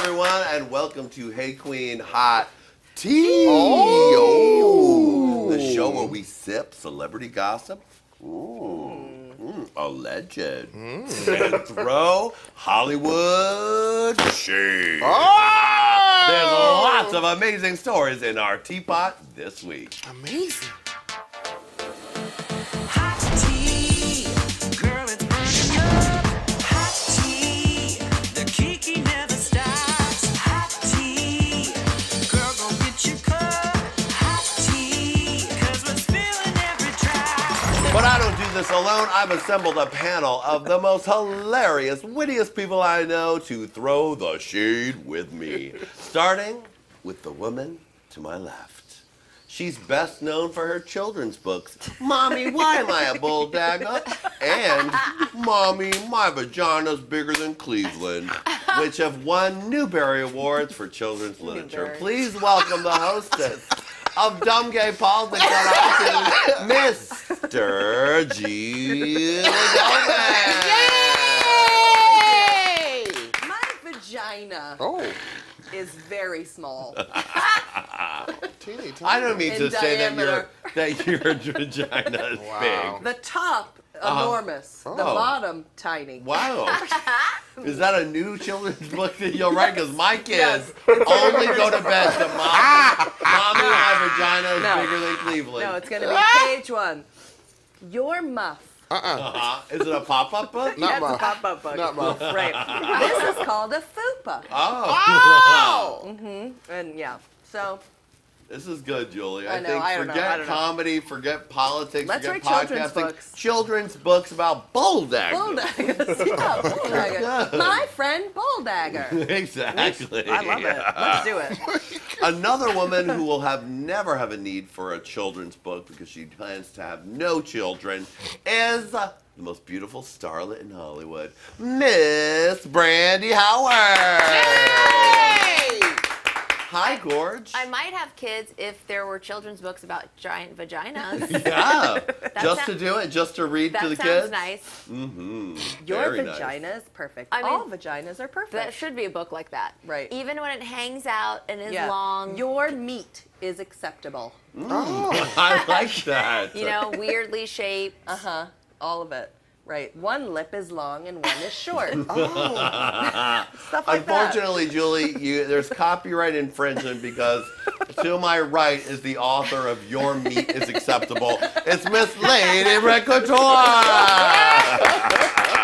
everyone, and welcome to Hey Qween Hot Tea. Oh. The show where we sip celebrity gossip. Alleged. And throw Hollywood shade. Oh. There's lots of amazing stories in our teapot this week. Amazing. But I don't do this alone. I've assembled a panel of the most hilarious, wittiest people I know to throw the shade with me. Starting with the woman to my left. She's best known for her children's books, Mommy, Why Am I a Bull Dagger? And Mommy, My Vagina's Bigger Than Cleveland, which have won Newbery Awards for children's literature. Please welcome the hostess of Dumb Gay Politics on iTunes, Mr. G. Yay! My vagina is very small. Teeny, tiny. I don't mean to say that your vagina is big. The top, enormous. The bottom, tiny. Wow. Is that a new children's book that you'll write? Because my kids only go to bed to Mommy, my vagina is bigger than Cleveland. No, it's going to be page 1. Your muff. Is it a pop-up book? That's a pop-up book. Not muff. Right. This is called a fupa. And yeah, so. This is good, Julie. I know, I don't know, forget comedy, forget politics, Let's forget write children's podcasting. books. Children's books about bull daggers. Bull daggers. Yeah, bull dagger. My friend Bull Dagger. Exactly. I love it. Let's do it. Another woman who will never have a need for a children's book because she plans to have no children is the most beautiful starlet in Hollywood, Miss Brandy Howard. Yay! Hi, Gorge. I might have kids if there were children's books about giant vaginas. Yeah. Just to do it, just to read to the kids? That sounds nice. Mm-hmm. Your Very vagina is perfect. I mean, all vaginas are perfect. That should be a book like that. Right. Even when it hangs out and is long. Your meat is acceptable. I like that. You know, weirdly shaped. All of it. Right. One lip is long and one is short. Stuff like Unfortunately, Julie, there's copyright infringement because to my right is the author of Your Meat is Acceptable. It's Miss Lady Red Couture.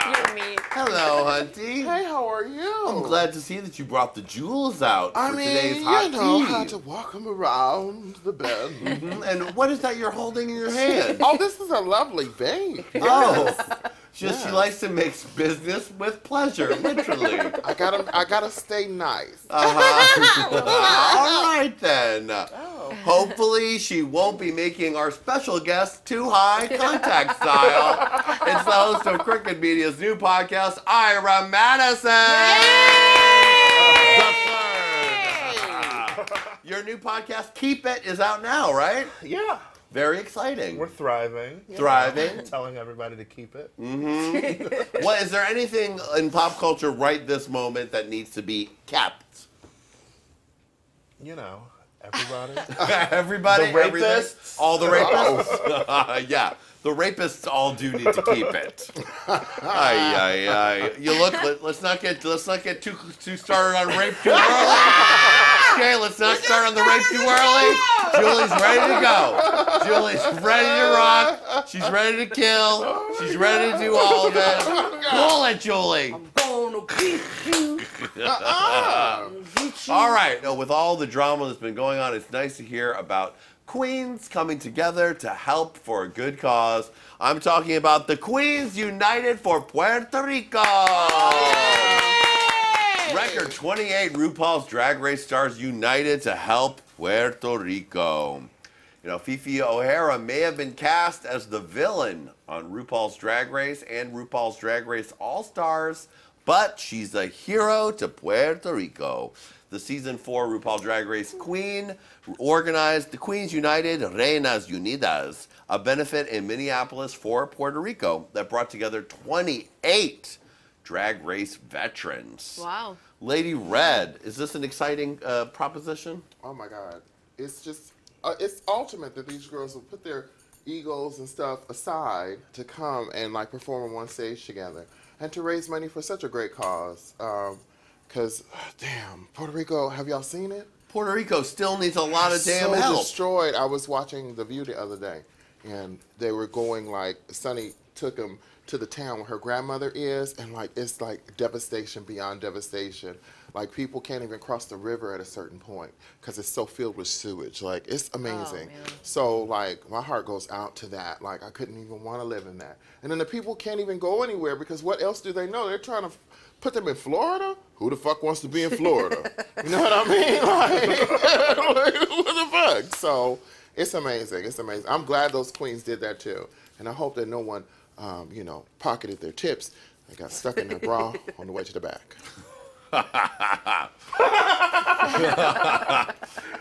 Your meat. Hello, Hunty. Hey, how are you? I'm glad to see that you brought the jewels out for today's hot tea. you know how to walk them around the bed. And what is that you're holding in your hand? Oh, this is a lovely vein. Oh. She likes to mix business with pleasure, literally. I gotta stay nice. All right then. Hopefully she won't be making our special guest too high contact style. It's the host of Crooked Media's new podcast, Ira Madison. Your new podcast, Keep It, is out now, right? Yeah. Very exciting. We're thriving. Thriving. Telling everybody to keep it. What, is there anything in pop culture right this moment that needs to be kept? You know, everybody. Everybody? The rapists? All the rapists? Yeah. The rapists all do need to keep it. You look. Let's not get too started on rape too early. Okay, let's not start on the rape too early. Julie's ready to go. Julie's ready to rock. She's ready to kill. She's ready to do all of it. Pull it, Julie. I'm gonna beat you. All right. No, with all the drama that's been going on, it's nice to hear about queens coming together to help for a good cause. I'm talking about the Queens United for Puerto Rico. Record 28 RuPaul's Drag Race stars united to help Puerto Rico. You know, Fifi O'Hara may have been cast as the villain on RuPaul's Drag Race and RuPaul's Drag Race All-Stars, but she's a hero to Puerto Rico. The season 4 RuPaul Drag Race Queen organized the Queens United, Reinas Unidas, a benefit in Minneapolis for Puerto Rico that brought together 28 Drag Race veterans. Wow. Lady Red, is this an exciting proposition? Oh my God. It's just, it's ultimate that these girls will put their egos and stuff aside to come and like perform on one stage together and to raise money for such a great cause. Because, damn, Puerto Rico, have y'all seen it? Puerto Rico still needs a lot of damn so help. Destroyed. I was watching The View the other day, and they were going like, Sonny took them to the town where her grandmother is, and like it's like devastation beyond devastation. Like people can't even cross the river at a certain point because it's so filled with sewage. Like it's amazing. man. So like my heart goes out to that. Like I couldn't even want to live in that. And then the people can't even go anywhere because what else do they know? They're trying to put them in Florida? Who the fuck wants to be in Florida? You know what I mean? Like, what the fuck? So it's amazing. It's amazing. I'm glad those queens did that too. And I hope that no one, you know, pocketed their tips and got stuck in their bra on the way to the back.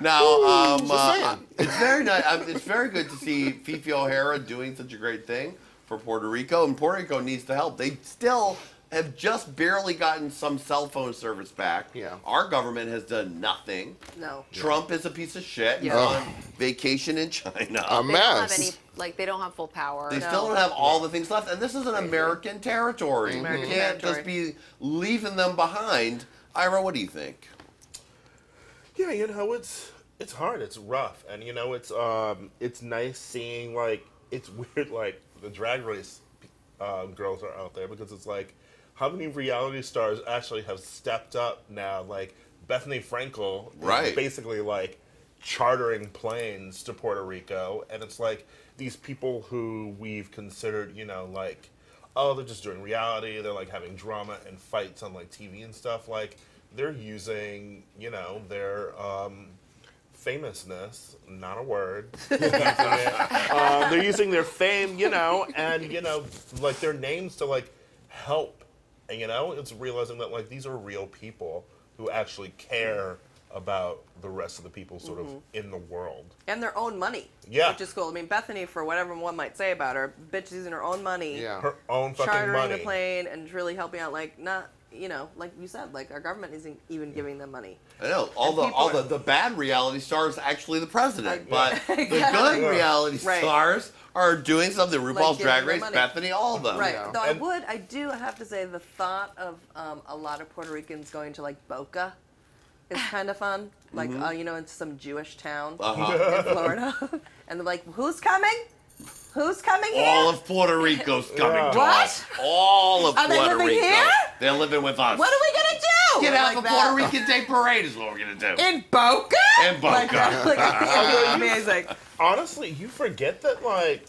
Now, saying. it's very nice. It's very good to see Fifi O'Hara doing such a great thing for Puerto Rico, and Puerto Rico needs the help. They still have just barely gotten some cell phone service back. Yeah. Our government has done nothing. No. Trump is a piece of shit. He's Yeah. on vacation in China. They don't have Mess. any, like, they don't have full power. They still don't have all the things left, and this is an American territory. American You can't just territory. be leaving them behind. Ira, what do you think? Yeah, you know, it's hard. It's rough, and you know, it's nice seeing like it's weird like the Drag Race girls are out there because it's like how many reality stars actually have stepped up now? Like Bethany Frankel, Right. is basically like chartering planes to Puerto Rico, and it's like these people who we've considered, you know, like, oh, they're just doing reality, they're like having drama and fights on like TV and stuff. Like they're using, you know, their famousness, not a word. They're using their fame, you know, and you know, like their names to like help. And you know, it's realizing that like these are real people who actually care about the rest of the people sort of in the world. And their own money. Yeah. Which is cool. I mean, Bethany, for whatever one might say about her, bitch using her own money. Yeah. Her own fucking Chartering money. the plane and really helping out, like, not, you know, like you said, like our government isn't even giving them money. I know all And the bad reality stars actually the president, Like, but the exactly. good reality Right. stars are doing something. RuPaul's giving Drag them Race, money. Bethany, all of them. Right. Yeah. Though And- I have to say, the thought of a lot of Puerto Ricans going to, like, Boca is kind of fun. Like, you know, into some Jewish town Uh-huh. in Florida. And they're like, who's coming? Who's coming here? All of Puerto Rico's coming Yeah. to What? us. All of Are they Puerto living Rico. here? They're living with us. What are we going to do? Get out Like the that. Puerto Rican Day Parade is what we're going to do. In Boca? In Boca. Like that. Like, yeah, amazing. Honestly, you forget that like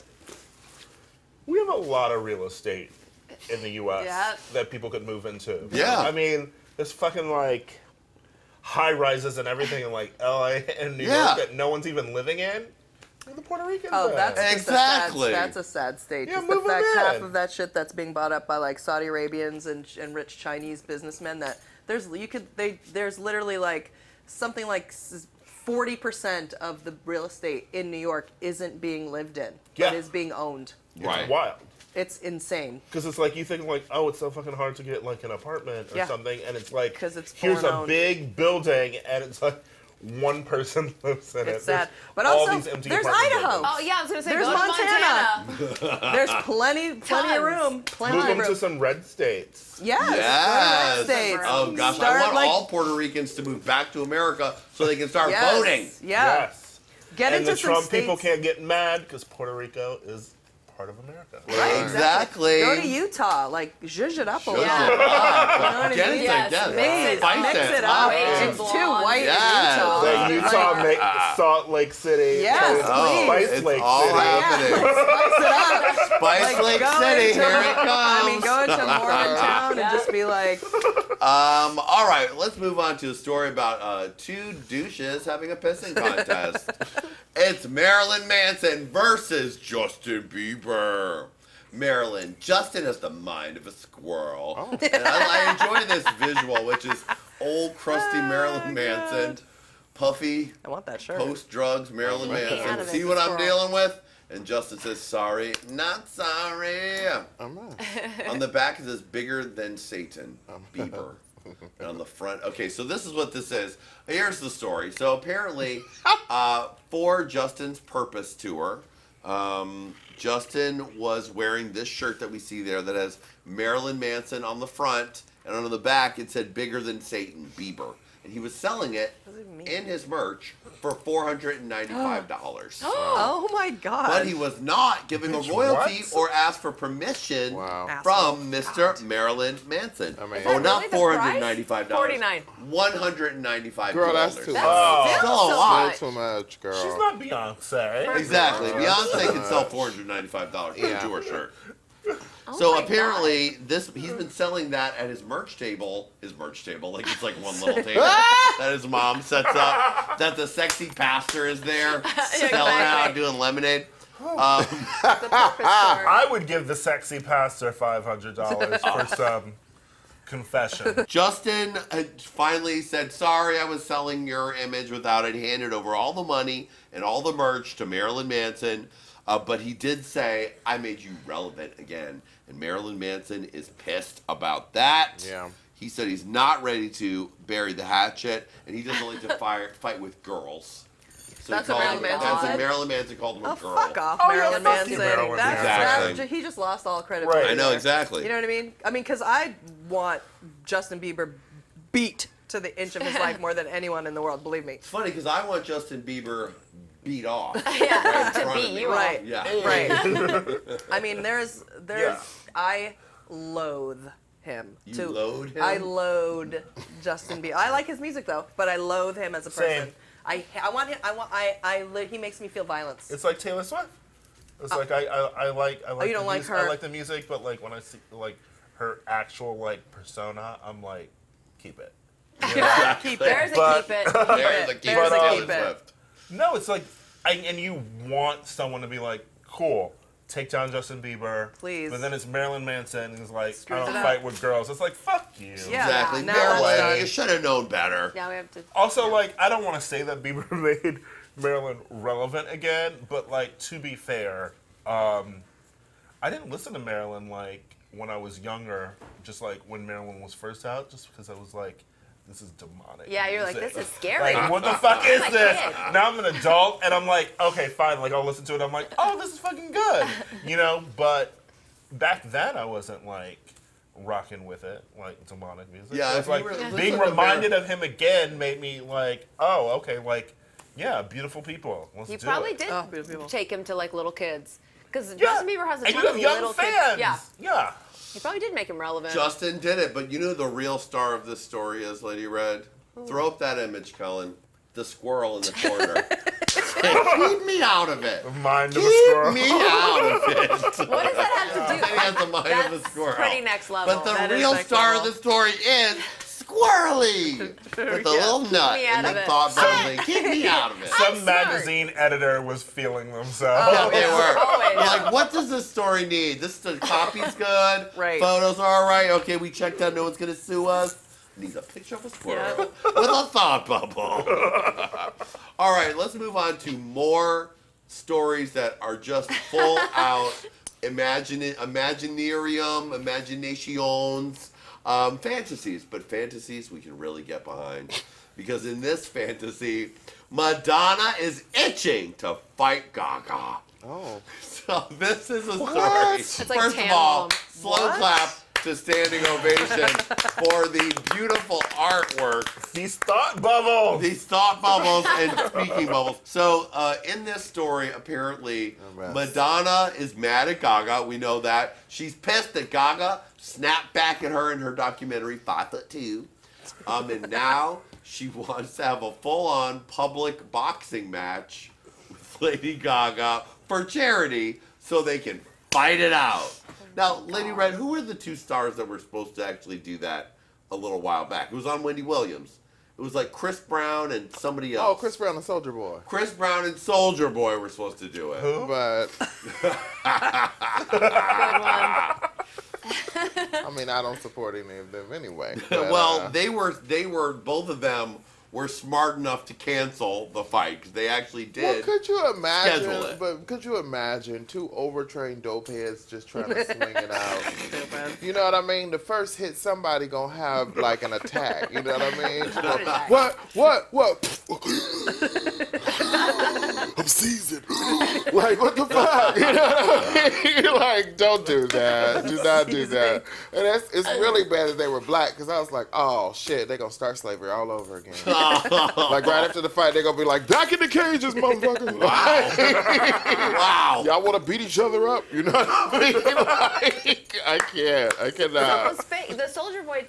we have a lot of real estate in the U.S. Yeah. that people could move into. Yeah. I mean, there's fucking like high rises and everything in like L.A. and New Yeah. York that no one's even living in. And the Puerto Ricans. Oh, are. that's just Exactly. that's a sad state. Yeah, Just the move 'em fact half in. of that shit that's being bought up by like Saudi Arabians and rich Chinese businessmen. That there's literally like something like 40% of the real estate in New York isn't being lived in, Yeah. but is being owned. It's Right. wild. It's insane. Because it's like you think like, oh, it's so fucking hard to get like an apartment or Yeah. something, and it's like 'Cause it's here's a foreign-owned. big building, and it's like one person lives in it. It's sad. There's But all also, these empty there's apartment Idaho. buildings. Oh, yeah, I was going to say, There's go to Montana. There's plenty of Tons. room. Plenty Move of them room. to some red states. Yes. Yes. Red states. Oh gosh, Start, I want like- all Puerto Ricans to move back to America so they can start Yes. voting. Yeah. Yes. Get And into the some Trump states. people can't get mad because Puerto Rico is part of America. Right, Exactly. Go to Utah, like zhuzh it up a little. Yeah. You know what I Get mean? it Yes, together. mix it- Spice Mix it it up. up. Way It's too too blonde. white Yes. in Utah. The Utah make Salt Lake City. Yes, to please. Spice It's Lake all City. happening. Spice it up. Spice Like, Lake go City, into- here it comes. I mean, go into Morgantown and just be like, All right, let's move on to a story about two douches having a pissing contest. It's Marilyn Manson versus Justin Bieber. Marilyn, Justin has the mind of a squirrel. Oh. And I enjoy this visual, which is old, crusty Marilyn Manson, puffy, I want that shirt. post-drugs Marilyn Looking out Manson. of it, See the what I'm squirrel. dealing with? And Justin says, sorry, not sorry. I'm not. On the back it says, bigger than Satan, Bieber. And on the front, okay, so this is what this is. Here's the story. So apparently, for Justin's Purpose tour, Justin was wearing this shirt that we see there that has Marilyn Manson on the front, and on the back it said, bigger than Satan, Bieber. And he was selling it in his merch for $495. Oh my God. But he was not giving a royalty what? or asked for permission Wow. from Mr. Marilyn Manson. I mean- Oh, Is not that really the $495. $49. $195. Girl, that's too much. Oh. Still a so lot. much. Too much, girl. She's not Beyonce. Exactly. Oh, that's Beyonce too can sell much. $495 for Yeah. a tour shirt. Oh So my apparently, he's been selling that at his merch table, like it's like one little table that his mom sets up. That the sexy pastor is there selling out, doing lemonade. The Purpose store. I would give the sexy pastor $500 for some confession. Justin had finally said, sorry, I was selling your image without it. He handed over all the money and all the merch to Marilyn Manson. But he did say, I made you relevant again. And Marilyn Manson is pissed about that. Yeah. He said he's not ready to bury the hatchet, and he doesn't like to fight with girls. So That's he what called Marilyn him- Manson that's what said? Marilyn Manson called him a Oh, girl. fuck off, Oh, yeah, Marilyn fuck Manson. you, Marilyn Manson. He just lost all Right. credibility. I know, there. exactly. You know what I mean? I mean, because I want Justin Bieber beat to the inch of his life more than anyone in the world, believe me. It's funny, because I want Justin Bieber beat off. Yeah, right in to front of beat me. you Right. Yeah. Right. I mean, there's, Yeah. I loathe him. You loathe him? I loathe Justin Bieber. I like his music though, but I loathe him as a person. Same. I want him. He makes me feel violence. It's like Taylor Swift. It's like I like you don't the like music, her? I like the music, but like when I see like her actual like persona, I'm like, keep it. You know? Keep There's it. a keep it. There's a keep There's it. a Taylor keep it. Swift. No, it's like, and you want someone to be like, cool, take down Justin Bieber. Please. But then it's Marilyn Manson, and he's like, Screws I don't it up. fight with girls. It's like, fuck you. Yeah. Exactly. now No that's way. done. You should have known better. Now we have to. Also, like, I don't want to say that Bieber made Marilyn relevant again, but like, to be fair, I didn't listen to Marilyn like when I was younger, just like when Marilyn was first out, just because I was like, this is demonic. Yeah, you're like, music. this is scary. Like, what the fuck is my this? kid. Now I'm an adult, and I'm like, okay, fine. Like, I'll listen to it. I'm like, oh, this is fucking good, you know. But back then, I wasn't like rocking with it, like demonic music. Yeah, So if it's you like were listening being to reminded of him again made me like, oh, okay, like, yeah, beautiful people. Let's You do probably it. did Oh, beautiful people. take him to like little kids. Because Yeah. Justin Bieber has a And ton you of have young little fans. kids. Yeah, Yeah. he probably did make him relevant. Justin did it, but you know who the real star of this story is, Lady Red? Throw up that image, Cullen. The squirrel in the corner. Keep me out of it. Mind of a Keep squirrel. me out of it. What does that have to do? He has the mind of a That's squirrel. pretty next level. But the That is real next star level. of the story is Squirrely. With the little nut me out and of the it. thought building. Keep me out of it. Some smart. magazine editor was feeling themselves. Yeah, they were. Always. Like, what does this story need? The copy's good. Right. Photos are all right. Okay, we checked out. No one's gonna sue us. Needs a picture of a squirrel with a thought bubble. All right, let's move on to more stories that are just full out imaginations, fantasies. But fantasies we can really get behind. Because in this fantasy, Madonna is itching to fight Gaga. Oh. So this is a story. What? It's like First of Tam all, Mom. slow What? clap to standing ovation for the beautiful artwork, These thought bubbles. these thought bubbles and speaking bubbles. So in this story, apparently, mess. Madonna is mad at Gaga. We know that. She's pissed that Gaga snapped back at her in her documentary, 5'2". And now she wants to have a full-on public boxing match with Lady Gaga for charity so they can fight it out. Now, Lady Red, who were the two stars that were supposed to actually do that a little while back? It was on Wendy Williams. It was like Chris Brown and somebody else. Oh, Chris Brown and Soldier Boy. Chris Brown and Soldier Boy were supposed to do it. Who? But Good one. I mean, I don't support any of them anyway. Well, But, they were both of them were smart enough to cancel the fight because they actually did. Well, could you imagine? schedule it. But could you imagine 2 overtrained dope heads just trying to swing it out? You know what I mean? The first hit, somebody gonna have like an attack. You know what I mean? You know, what? I'm seasoned. Like, what the fuck? You know what I mean? Like, don't do that. Do not do that. And it's really bad that they were black because I was like, oh shit, they're gonna start slavery all over again. Like right after the fight, they're gonna be like, back in the cages, motherfuckers. Wow. Y'all wanna beat each other up? You know what I mean? Like, I cannot. So it was fake. The Soldier Boy,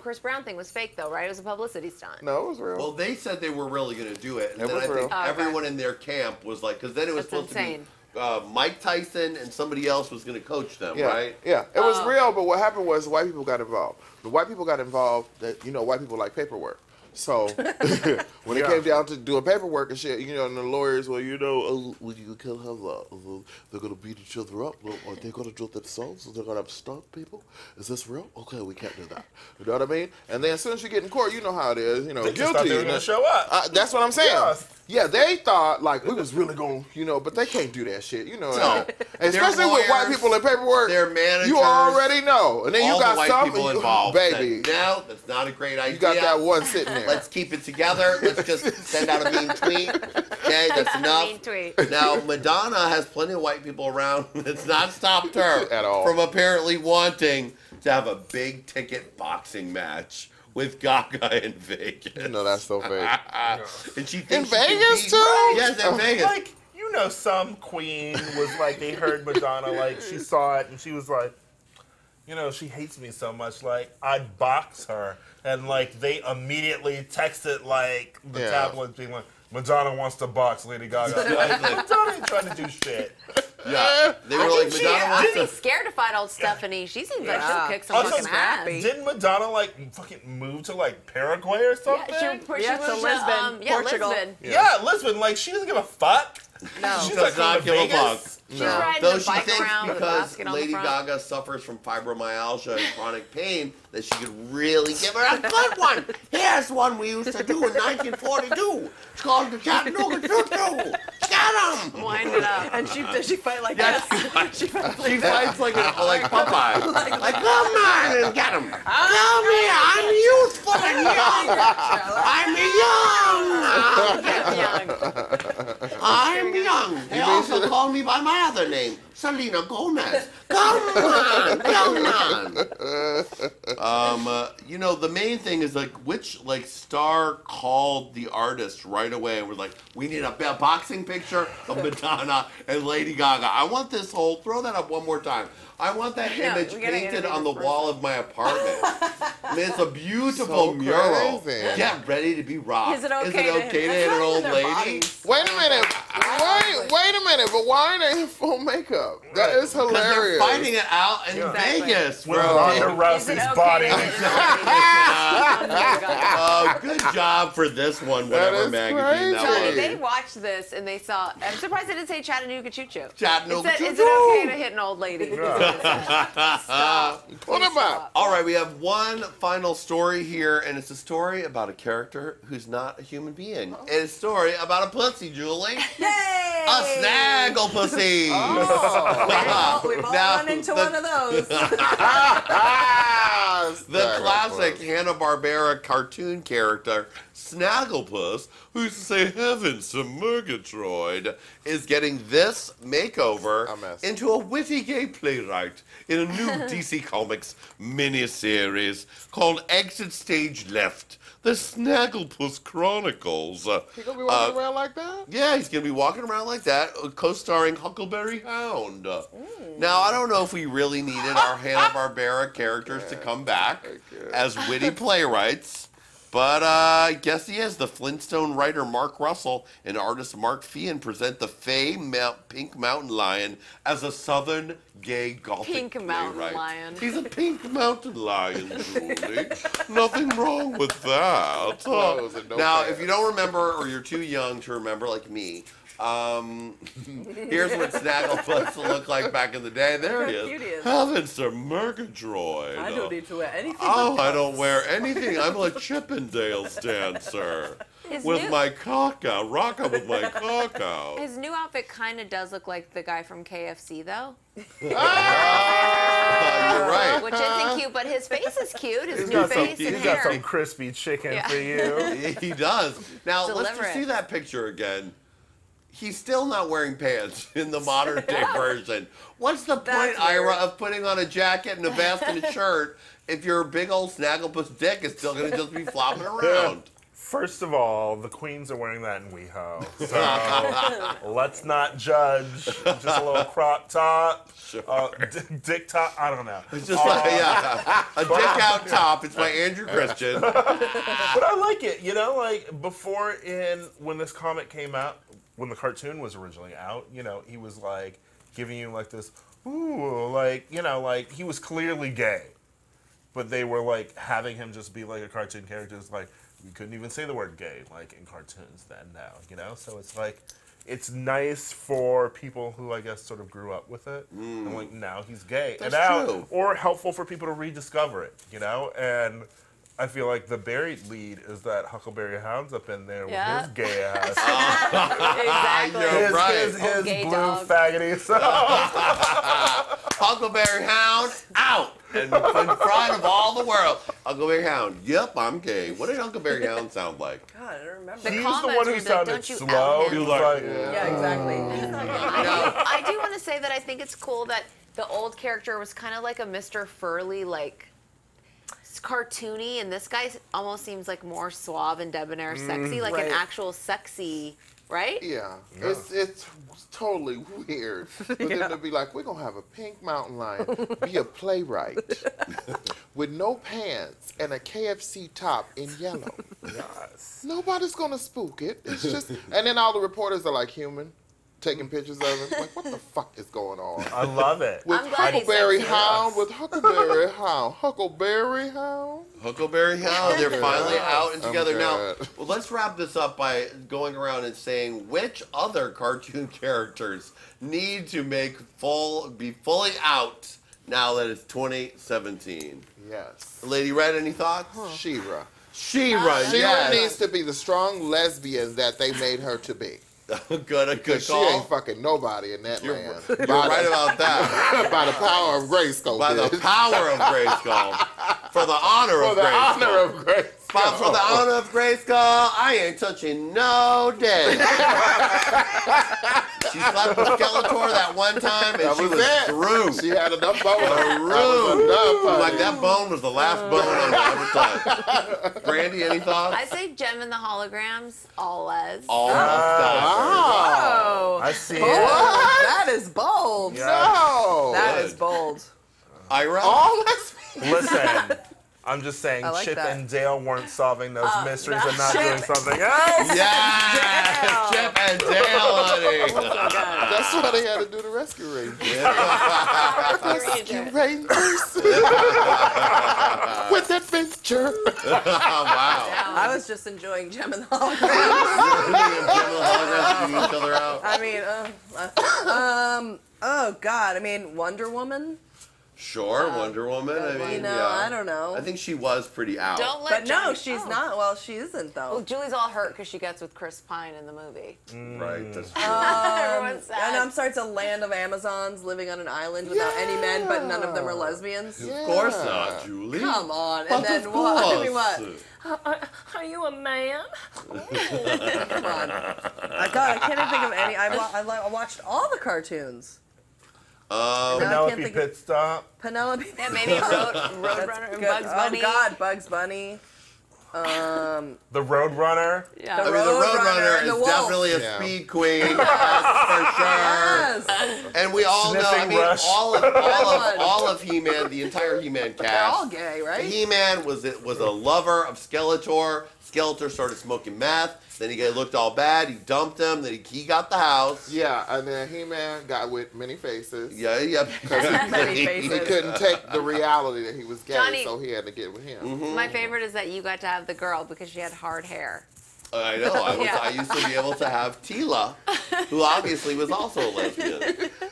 Chris Brown thing was fake, though, right? It was a publicity stunt. No, it was real. Well, they said they were really going to do it. And It then was I think real. everyone in their camp was like, because then it was That's supposed insane. to be Mike Tyson and somebody else was going to coach them, Yeah, right? yeah, it was real, but what happened was white people got involved. The white people got involved that, you know, white people like paperwork. So when it came down to doing paperwork and shit, you know, and the lawyers were, you know, when you kill her, they're going to beat each other up. Are they going to do it themselves? Are they going to stop people? Is this real? Okay, we can't do that. You know what I mean? And then as soon as you get in court, you know how it is. You know, They just thought guilty. they were going to show up. That's what I'm saying. Yeah. Yeah, they thought like we was really going, you know, but they can't do that shit, you know. No. Especially with white lawyers, people in paperwork. their managers, you already know. And then all you got the white some people you, involved. baby. Said, no, that's not a great idea. You got that one sitting there. Let's keep it together. Let's just send out a mean tweet. Okay, that's enough. Mean tweet. Now, Madonna has plenty of white people around. It's not stopped her At all. from apparently wanting to have a big ticket boxing match with Gaga in Vegas. You know that's so fake. And she thinks In she can Vegas, beat- too? Yes, in Vegas. Like, you know, some queen was like, they heard Madonna, like, she saw it, and she was like, you know, she hates me so much, like, I'd box her. And, like, they immediately texted, like, the Yeah. tabloids being like, Madonna wants to box Lady Gaga. Like, Madonna ain't trying to do shit. Yeah, they were like, Madonna wants She's to. scared to fight old Stephanie. She seems like Yeah. she'll kick some Also, fucking ass. didn't Madonna, like, fucking move to, like, Paraguay or something? Yeah, she Yeah, moved to Lisbon, Portugal. Lisbon. Yeah, Lisbon, like, she doesn't give a fuck. No. She's Does like, not going give to a fuck. Vegas? She's No. riding Though a she bike thinks around with a because basket on Lady the front. Gaga suffers from fibromyalgia and chronic pain that she could really give her a good one. Here's one we used to do in 1942. It's called the Chattanooga Choo-Choo. Get 'em! Wind it up. And she fight like Yes. that. She fights She like that. fights like Popeye. Like, come on and get him. Come here, I'm youthful and young. I'm young. I'm young. They also call me by my other name, Selena Gomez. Come on, come on. You know, the main thing is like which star called the artist right away and was like, we need a boxing picture of Madonna and Lady Gaga. I want this whole, throw that up one more time. I want that Yeah, image we gotta painted interview on the this wall of my apartment. I mean, it's a beautiful So mural. crazy. Get ready to be rocked. Is it okay to to hit- hit an old Their lady? bodies. Wait a minute. Wait a minute. But why are they in full makeup? That is Because hilarious. they're fighting it out in Exactly. Vegas, With bro. Ronda Is it Rousey's okay body. to hit an old lady? Oh, good job for this one, whatever is magazine that crazy. was. They watched this and they saw. I'm surprised they didn't say Chattanooga Choo Choo. Chattanooga It said, is Choo-Choo. it okay to hit an old lady? Stop. What about? All right, we have one final story here, and it's a story about a character who's not a human being. It's a story about a pussy, Julie. Yay! A snaggle pussy. We've all Now, run into the- one of those. The classic Hanna-Barbera cartoon character, Snagglepuss, who used to say, heavens to Murgatroyd, is getting this makeover A mess. into a witty gay playwright in a new DC Comics miniseries called Exit Stage Left, The Snagglepuss Chronicles. He gonna be walking around like that? Yeah, he's going to be walking around like that, co-starring Huckleberry Hound. Now, I don't know if we really needed our Hanna-Barbera characters to come back as witty playwrights, but I guess he is. The Flintstone writer Mark Russell and artist Mark Feehan present the Fey Pink Mountain Lion as a southern gay gothic Pink Mountain playwright. Lion. He's a pink mountain lion, Julie. Nothing wrong with that. Clothes and no Now, pants. if you don't remember or you're too young to remember like me, Here's what Snagglepuss looked like back in the day. There he How cute he is. is. Heavens to Murgatroyd. I don't need to wear anything. Oh, but I don't tops. wear anything. I'm a Chippendales dancer. His With new- my caca. Rocka with my caca. His new outfit kind of does look like the guy from KFC, though. You're right. Which isn't cute, but his face is cute. His He's new got some, face he's and got hair. some crispy chicken Yeah. for you. He does. Now, let's Deliver just it. see that picture again. He's still not wearing pants in the modern day version. What's the point, That's Ira, weird. of putting on a jacket and a vest and a shirt if your big old Snagglepuss dick is still going to just be flopping around? First of all, the queens are wearing that in WeHo. So let's not judge. Just a little crop top. Sure. Dick top. I don't know. It's just like, yeah, a dick out top. It's by Andrew Christian. But I like it, you know, like before when this comic came out, when the cartoon was originally out, you know, he was like giving you like this, ooh, like, you know, like he was clearly gay. But they were like having him just be like a cartoon character. It's like, we couldn't even say the word gay like in cartoons then now, you know? So it's like, it's nice for people who I guess sort of grew up with it. And like now he's gay. That's and now, true. Or helpful for people to rediscover it, you know? And I feel like the buried lead is that Huckleberry Hound's up in there Yeah. with his gay ass. Exactly. You're right. His Gay blue dog. faggoty self. Huckleberry Hound, out! And in front of all the world. Huckleberry Hound, yep, I'm gay. What did Huckleberry Hound sound like? God, I don't remember. The He's the comments one were who like, sounded "Don't you slow. out He him." was like, Yeah, exactly. I do want to say that I think it's cool that the old character was kind of like a Mr. Furley, like cartoony, and this guy almost seems like more suave and debonair, sexy, like Right. an actual sexy, right? Yeah, it's totally weird for them to be like, we're gonna have a pink mountain lion, be a playwright with no pants and a KFC top in yellow. yes. Nobody's gonna spook it. It's just, and then all the reporters are like human, taking pictures of him. Like, what the fuck is going on? I love it. With I'm glad he's Huckleberry sexy. Hound, with Huckleberry Hound, Huckleberry Hound. Huckleberry Hound, they're Okay. finally out and I'm together. Now, good. well, let's wrap this up by going around and saying which other cartoon characters need to be fully out now that it's 2017. Yes. Lady Red, any thoughts? She-Ra. She-Ra, She-Ra yes. needs to be the strong lesbian that they made her to be. Good, a good She call. ain't fucking nobody in that You're land. right about that. By the power of Grayskull. By the bitch. power of Grayskull. For the honor For of the Grayskull. honor of Grayskull. But for the honor of Grayskull, I ain't touching no dick. She slept with Skeletor that one time, and That she was was it. through. She had enough bone. That was Through. enough. Like that bone was the last bone I'm ever touched. Brandy, any thoughts? I say Gem and the Holograms, all les. All stuff. Oh, I see bold. it. That is bold. No. That Good. is bold. Ira? All lesbians. Listen, I'm just saying I like Chip that. and Dale weren't solving those mysteries no. and not Chip. doing something else. Yes! Chip and Dale, honey. That's why they had to do the Rescue Rangers. Rescue Ranger. Rangers. With adventure. Oh, wow. I was just enjoying Gem and the Hologram. Each other out. I mean, oh God. I mean, Wonder Woman. Sure, Wonder Woman. I mean, You know, yeah. I don't know. I think she was pretty out. Don't let But no, Johnny- she's oh. not. Well, she isn't Well, though. Julie's all hurt because she gets with Chris Pine in the movie. Right, that's true. Everyone's sad. And I'm sorry, it's a land of Amazons living on an island without any men, but none of them are lesbians. Of course not, Julie. Come on. But And then of what? I mean, course. what? Are you a man? Come on. God, I can't even think of any. I watched all the cartoons. Now I can't Penelope think Pit Stop. Penelope. Yeah, maybe Roadrunner and Good. Bugs Bunny. Oh God, Bugs Bunny. The Roadrunner. Yeah. I mean, the Roadrunner and the is wolf. definitely a Yeah. speed queen, that's for sure. Yes. And we all know, I Sniffing mean, Rush. all of He-Man, the entire He-Man They're all cast. gay, right? He-Man was a lover of Skeletor. Skeletor started smoking meth. Then he looked all bad. He dumped him. Then he got the house. Yeah, and then He-Man got with many faces. Yeah. Many He faces. couldn't take the reality that he was gay, Johnny- so he had to get with him. Mm-hmm. My favorite is that you got to have the girl because she had hard hair. I know. I used to be able to have Tila, who obviously was also a lesbian.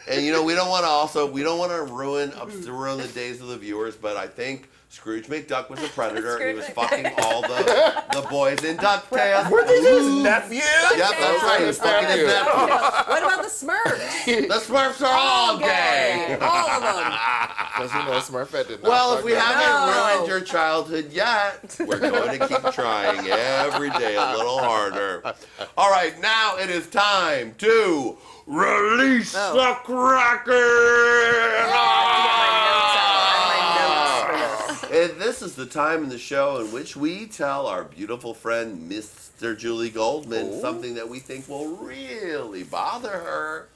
And we don't want to ruin the days of the viewers, but I think Scrooge McDuck was a predator, and he was fucking all the boys in DuckTales. Were these his nephews? Yep, that's right. He was fucking his nephew. What about the Smurfs? The Smurfs are all gay. All of them. Because Smurfette did not. Well, if we fuck haven't up. ruined your childhood yet, we're going to keep trying every day a little harder. All right, now it is time to release the Kraken. And this is the time in the show in which we tell our beautiful friend, Mr. Julie Goldman, something that we think will really bother her.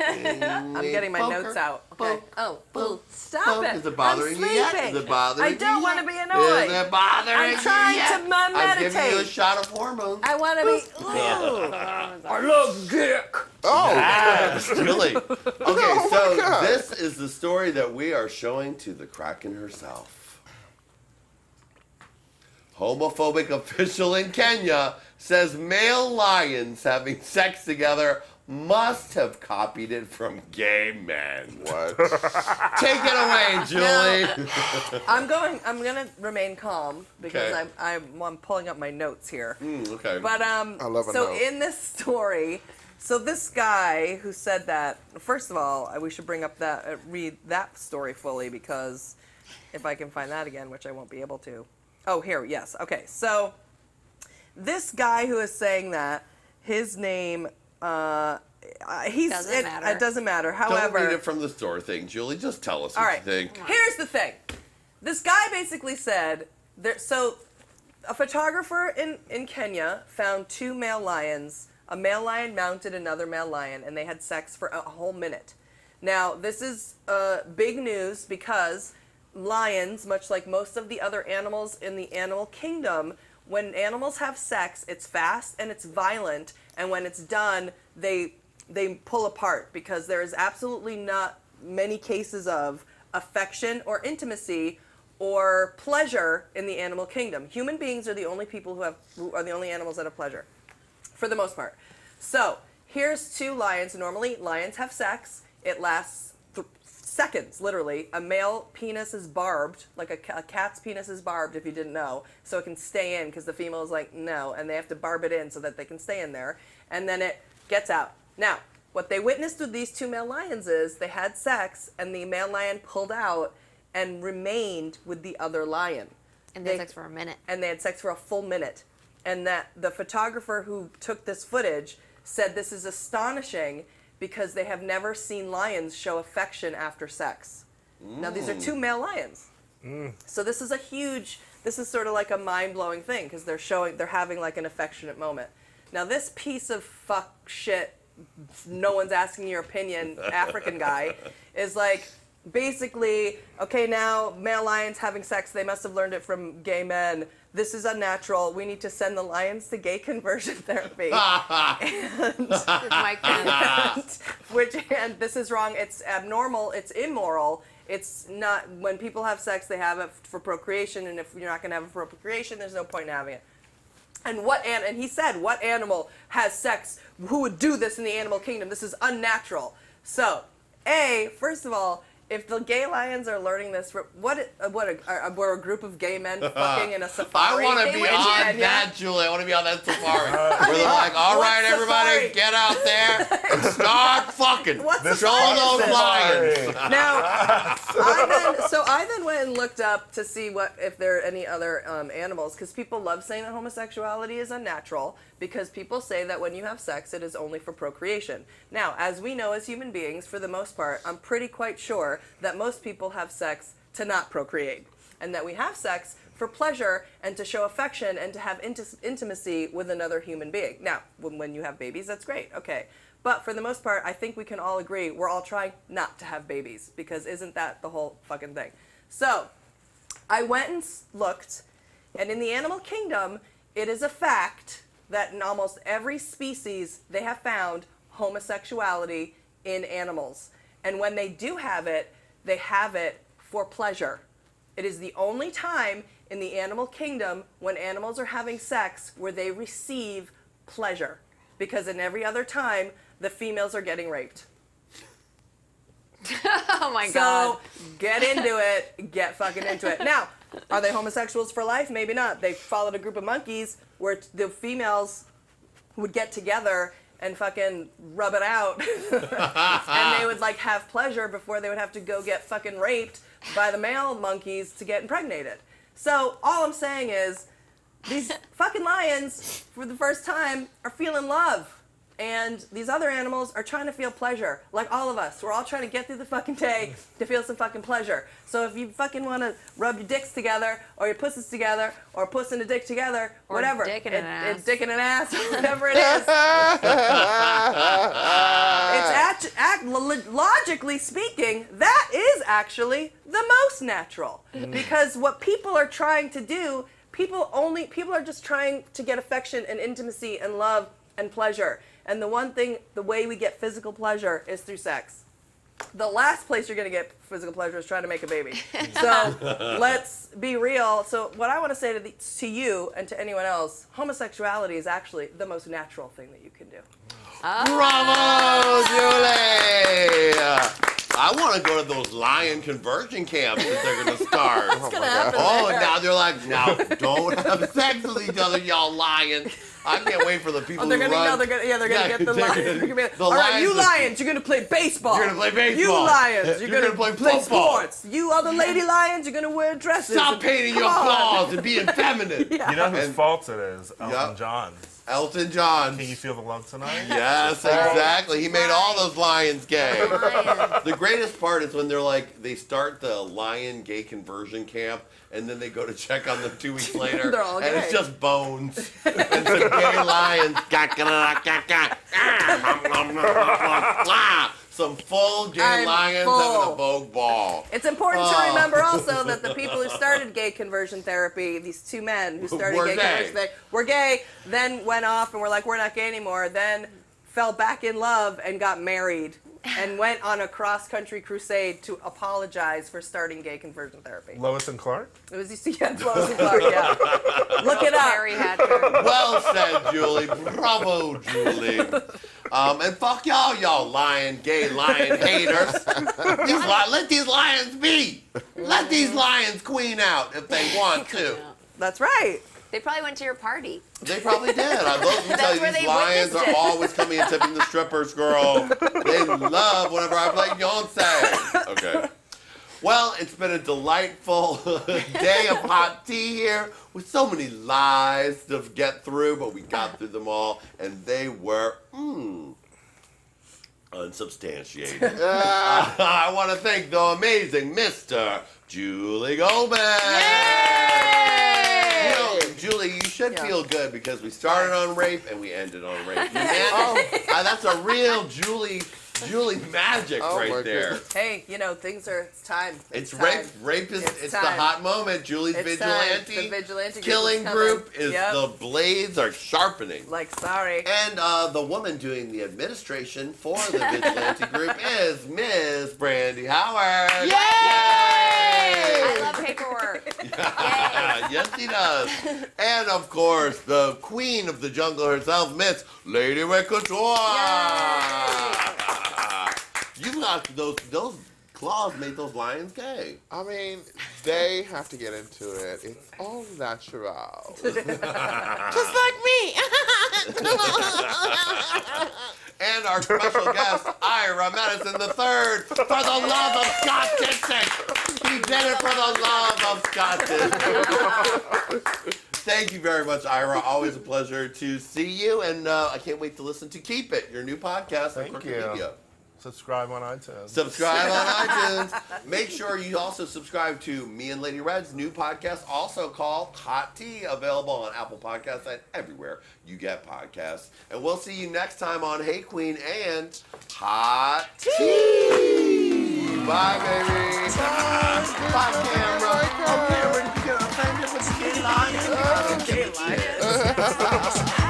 I'm getting my notes out. Okay. Oh, stop it. Is it bothering you yet? Is it bothering you? I don't want to be annoyed. Is it bothering you? I'm trying to meditate. I'm giving you a shot of hormones. I want to be. I love dick. Oh, Julie. Okay, Oh my God. this is the story that we are showing to the Kraken herself. Homophobic official in Kenya says male lions having sex together must have copied it from gay men. What? Take it away, Julie. I'm gonna remain calm because Okay. I'm pulling up my notes here. Okay. But I love a so note. in this story, so this guy who said that, first of all, we should bring up that read that story fully, because if I can find that again, which I won't be able to. Oh, here, yes. Okay, so this guy who is saying that, his name, Doesn't matter. It doesn't matter. Don't However, read it from the store thing, Julie. Just tell us all what right. you think. Here's the thing. This guy basically said, so a photographer in Kenya found two male lions. A male lion mounted another male lion, and they had sex for a whole minute. Now, this is big news because lions, much like most of the other animals in the animal kingdom, when animals have sex, it's fast and it's violent, and when it's done, they pull apart, because there is absolutely not many cases of affection or intimacy or pleasure in the animal kingdom. Human beings are the only people who are the only animals that have pleasure, for the most part. So here's two lions. Normally, lions have sex. It lasts seconds, literally. A male penis is barbed, like a cat's penis is barbed, if you didn't know, so it can stay in, because the female is like, no, and they have to barb it in so that they can stay in there, and then it gets out. Now, what they witnessed with these two male lions is they had sex, and the male lion pulled out and remained with the other lion. And they had sex for a minute. And they had sex for a full minute. And that the photographer who took this footage said this is astonishing, because they have never seen lions show affection after sex. Now, these are two male lions. So this is sort of like a mind-blowing thing, because they're having like an affectionate moment. Now, this piece of fuck shit, no one's asking your opinion, African guy, is like, basically, okay, now male lions having sex, they must have learned it from gay men. This is unnatural. We need to send the lions to gay conversion therapy. and this is wrong. It's abnormal. It's immoral. It's not, when people have sex, they have it for procreation, and if you're not going to have it for procreation, there's no point in having it. And he said, what animal has sex? Who would do this in the animal kingdom? This is unnatural. So, first of all, if the gay lions are learning this, we're a group of gay men fucking in a safari. I want to be on that, Julie. I want to be on that safari. Where they're like, all right, everybody, get out there and start fucking. Show those lions. Now, I then went and looked up to see if there are any other animals, because people love saying that homosexuality is unnatural, because people say that when you have sex, it is only for procreation. Now, as we know as human beings, for the most part, I'm pretty quite sure that most people have sex to not procreate, and that we have sex for pleasure and to show affection and to have intimacy with another human being. Now, when you have babies, that's great, okay. But for the most part, I think we can all agree we're all trying not to have babies, because isn't that the whole fucking thing? So, I went and looked, and in the animal kingdom, it is a fact that in almost every species they have found homosexuality in animals. And when they do have it, they have it for pleasure. It is the only time in the animal kingdom when animals are having sex where they receive pleasure. Because in every other time, the females are getting raped. Oh my God. So get into it. Get fucking into it. Now, are they homosexuals for life? Maybe not. They followed a group of monkeys where the females would get together and fucking rub it out. And they would like have pleasure before they would have to go get fucking raped by the male monkeys to get impregnated. So all I'm saying is these fucking lions, for the first time, are feeling love. And these other animals are trying to feel pleasure, like all of us. We're all trying to get through the fucking day to feel some fucking pleasure. So if you fucking want to rub your dicks together, or your pussies together, or puss and a dick together, Or whatever. dick and an ass. Dick and an ass, or whatever it is. It's logically speaking, that is actually the most natural. Because what people are trying to do, people are just trying to get affection and intimacy and love and pleasure. And the way we get physical pleasure is through sex. The last place you're going to get physical pleasure is trying to make a baby. So let's be real. So what I want to say to you and to anyone else, homosexuality is actually the most natural thing that you can do. Bravo, Julie! I want to go to those lion conversion camps that they're going to start. What's going to happen there? Now they're like, now don't have sex with each other, y'all lions. I can't wait for the people they're who gonna, run. no, they're gonna get the lions. All right, you lions- lions, you're gonna play baseball. You're gonna play baseball. You lions, you're gonna play play football. sports. You other lady lions, you're gonna wear dresses. Stop painting your claws and being feminine. Yeah. You know whose And- fault it is? Elton Yep. John's. Elton John. Can you feel the love tonight? Yes, exactly. He made all those lions gay. The greatest part is when they start the lion gay conversion camp, and then they go to check on them 2 weeks later, They're all and gay. it's just bones and some gay lions. Some full gay I'm lions full. having a vogue ball. It's important to remember also that the people who started gay conversion therapy, these two men who started Were gay gay. conversion therapy, were gay, then went off and were like, we're not gay anymore, then fell back in love and got married and went on a cross-country crusade to apologize for starting gay conversion therapy. Lois and Clark? It was Lois and Clark, yeah. Look it up. Harry Hatcher. Well said, Julie. Bravo, Julie. And fuck y'all gay lion haters. Let these lions be. Let these lions queen out if they want to. That's right. They probably went to your party. They probably did. I love to tell That's you, where these they lions witnessed are it. always coming and tipping the strippers, girl. They love whenever I play Beyonce. Okay. Well, it's been a delightful day of hot tea here with so many lies to get through, but we got through them all, and they were unsubstantiated. I want to thank the amazing Mr. Julie Goldman. You know, Julie, you should feel good because we started on rape and we ended on rape. You managed, that's a real Julie magic right there. Hey, it's time. It's time. rape is It's the time. hot moment. Julie's It's vigilante. time. The vigilante group killing is coming. group is Yep. the blades are sharpening. Like, sorry. And the woman doing the administration for the vigilante group is Miss Brandy Howard. I love paperwork. Yes, she does. And of course, the queen of the jungle herself, Miss Lady Red Couture. You got those claws made those lions gay. I mean, they have to get into it. It's all natural. Just like me. And our special guest, Ira Madison III, for the love of Scott Dixon. He did it for the love of Scott Dixon. Thank you very much, Ira. Always a pleasure to see you, and I can't wait to listen to Keep It, your new podcast on Thank Crooked you. Media. Subscribe on iTunes. Subscribe on iTunes. Make sure you also subscribe to me and Lady Red's new podcast, also called Hot Tea, available on Apple Podcasts and everywhere you get podcasts. And we'll see you next time on Hey Qween and Hot Tea. Bye, baby. Bye, camera. Oh, camera, did you get offended with the gay lion? Gay lions.